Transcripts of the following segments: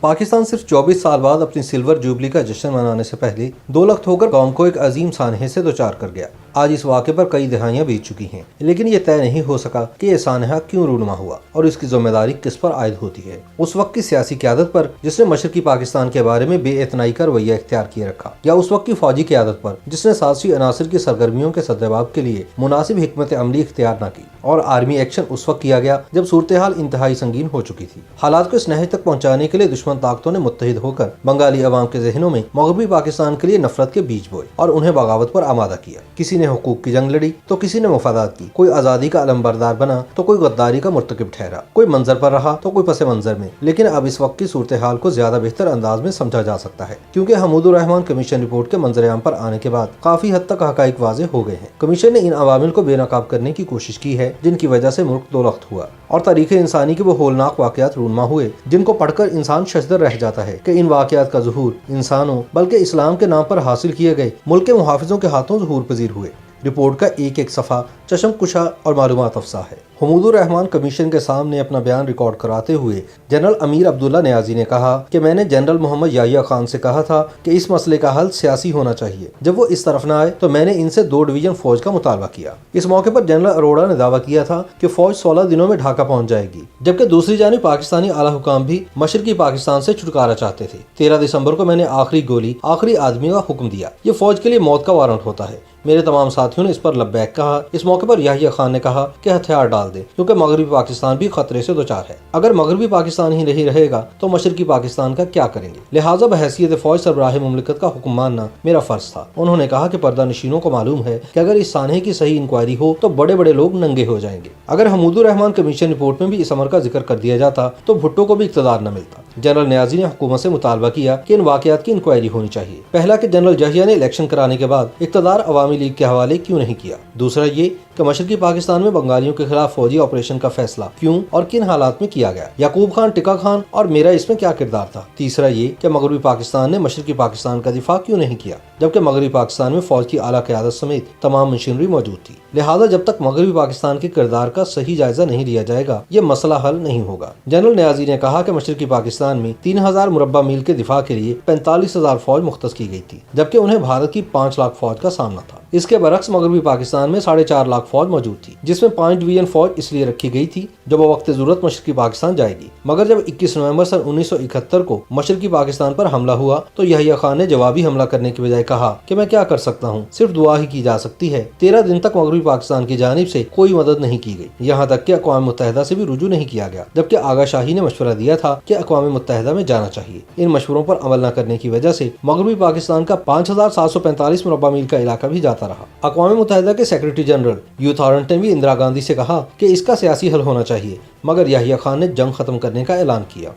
पाकिस्तान सिर्फ 24 साल बाद अपनी सिल्वर जुबली का जश्न मनाने से पहले 2 लाख होकर कौम को एक अजीम सानहे से दोचार कर गया। आज इस वाक़े पर कई दहाइयां बीत चुकी हैं, लेकिन ये तय नहीं हो सका कि यह सानहा क्यों रूनुमा हुआ और इसकी जिम्मेदारी किस पर आयद होती है। उस वक्त की सियासी क़यादत पर जिसने मशरकी पाकिस्तान के बारे में बेइतनाई का रवैया इख्तियार किए रखा, या उस वक्त की फौजी क़यादत पर जिसने साजिशी अनासर की सरगर्मियों के सद्जवाब के लिए मुनासिब हिकमत अमली इख्तियार न की, और आर्मी एक्शन उस वक्त किया गया जब सूरत हाल इंतहाई संगीन हो चुकी थी। हालात को इस नहज तक पहुँचाने के लिए दुश्मन ताकतों ने मुत्तहिद होकर बंगाली अवाम के ज़हनों में मगरबी पाकिस्तान के लिए नफरत के बीज बोए और उन्हें बगावत पर आमादा किया। किसी ने हुकूक की जंग लड़ी तो किसी ने मुफादात की, कोई आज़ादी का अलमबरदार बना तो कोई गद्दारी का मुर्तकिब ठहरा, कोई मंजर पर रहा तो कोई पसे मंजर में। लेकिन अब इस वक्त की सूरत हाल को ज्यादा बेहतर अंदाज में समझा जा सकता है, क्योंकि हमूदुर रहमान कमीशन रिपोर्ट के मंजर-ए-आम पर आने के बाद काफी हद तक हकाइक वाज़ेह हो गए हैं। कमीशन ने इन अवामिल को बेनकाब करने की कोशिश की है जिनकी वजह से मुल्क दोलख्त हुआ और तारीख़ इंसानी के वो होलनाक वाक़यात रूनुमा हुए जिनको पढ़कर इंसान शशदर रह जाता है कि इन वाक़यात का ज़ुहूर इंसानों बल्कि इस्लाम के नाम पर हासिल किए गए मुल्क के मुहाफ़िज़ों के हाथों ज़ुहूर पजीर हुए। रिपोर्ट का एक एक सफ़ा चशम कुशा और मालूमात अफसा है। हमूदुर रहमान कमीशन के सामने अपना बयान रिकॉर्ड कराते हुए जनरल अमीर अब्दुल्ला नियाज़ी ने कहा कि मैंने जनरल मोहम्मद याहिया खान से कहा था कि इस मसले का हल सियासी होना चाहिए। जब वो इस तरफ न आए तो मैंने इनसे 2 डिवीजन फौज का मुतालबा किया। इस मौके पर जनरल अरोड़ा ने दावा किया था कि फौज 16 दिनों में ढाका पहुंच जाएगी, जबकि दूसरी जानिब पाकिस्तानी आला हुकाम भी मशरकी पाकिस्तान से छुटकारा चाहते थे। 13 दिसंबर को मैंने आखिरी गोली आखिरी आदमी का हुक्म दिया। ये फौज के लिए मौत का वारंट होता है। मेरे तमाम साथियों ने इस पर लब्बैक कहा। इस मौके पर याहिया खान ने कहा कि हथियार डाल दे, क्योंकि मगरबी पाकिस्तान भी खतरे से दोचार है। अगर मगरबी पाकिस्तान ही नहीं रहेगा तो मशरकी पाकिस्तान का क्या करेंगे। लिहाजा बहैसियत फौज सरबराह मुमलिकत का हुक्म मानना मेरा फर्ज था। उन्होंने कहा कि पर्दा नशीनों को मालूम है कि अगर इस सानहे की सही इंक्वायरी हो तो बड़े बड़े लोग नंगे हो जाएंगे। अगर हमूदुर रहमान कमीशन रिपोर्ट में भी इस अमर का जिक्र कर दिया जाता तो भुट्टो को भी इक़्तिदार न मिलता। जनरल नियाज़ी ने हुकूमत से मुतालबा किया कि इन वाक़यात की इंक्वायरी होनी चाहिए। पहला कि जनरल जहिया ने इलेक्शन कराने के बाद इक़्तिदार अवामी लीग के हवाले क्यों नहीं किया। दूसरा ये कि मशरकी पाकिस्तान में बंगालियों के खिलाफ फौजी ऑपरेशन का फैसला क्यों और किन हालात में किया गया। याकूब खान, टिक्का खान और मेरा इसमें क्या किरदार था। तीसरा ये कि मगरबी पाकिस्तान ने मशरकी पाकिस्तान का दिफा क्यों नहीं किया, जबकि मगरबी पाकिस्तान में फौज की आला क़यादत समेत तमाम मशीनरी मौजूद थी। लिहाजा जब तक मगरबी पाकिस्तान के किरदार का सही जायजा नहीं लिया जाएगा ये मसला हल नहीं होगा। जनरल नियाज़ी ने कहा कि मशरकी पाकिस्तान में 3000 मुरब्बा मील के दिफा के लिए 45,000 फौज मुख्तस की गई थी, जबकि उन्हें भारत की 5 लाख फौज का सामना था। इसके बरक्स मगरबी पाकिस्तान में 4.5 लाख फौज मौजूद थी, जिसमें 5 डिवीजन फौज इसलिए रखी गई थी जब वक्त जरूरत मशरकी पाकिस्तान जाएगी। मगर जब 21 नवंबर सन 1971 को मशरकी पाकिस्तान पर हमला हुआ तो याहिया खान ने जवाबी हमला करने की बजाय कहा कि मैं क्या कर सकता हूँ, सिर्फ दुआ ही की जा सकती है। 13 दिन तक मगरबी पाकिस्तान की जानिब से कोई मदद नहीं की गई, यहाँ तक कि अक़वाम मुत्तहिदा से भी रुजू नहीं किया गया, जबकि आगा शाही ने मशवरा दिया था कि अक़वाम मुत्तहिदा में जाना चाहिए। इन मशवरों पर अमल न करने की वजह से मगरबी पाकिस्तान का 5745 मुरब्बा मील का इलाका भी जाता रहा। अक़वाम मुत्तहिदा के सेक्रेटरी जनरल यूथ ऑरेंट ने भी इंदिरा गांधी से कहा कि इसका सियासी हल होना चाहिए, मगर याहिया खान ने जंग खत्म करने का ऐलान किया।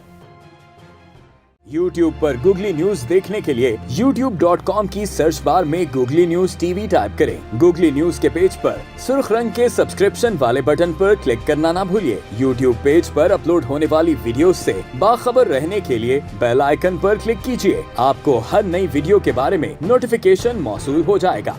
YouTube पर गूगली न्यूज देखने के लिए youtube.com की सर्च बार में गूगली न्यूज टीवी टाइप करें। गूगली न्यूज के पेज पर सुर्ख रंग के सब्सक्रिप्शन वाले बटन पर क्लिक करना ना भूलिए। YouTube पेज पर अपलोड होने वाली वीडियोस से बाखबर रहने के लिए बेल आइकन पर क्लिक कीजिए। आपको हर नई वीडियो के बारे में नोटिफिकेशन मौसूल हो जाएगा।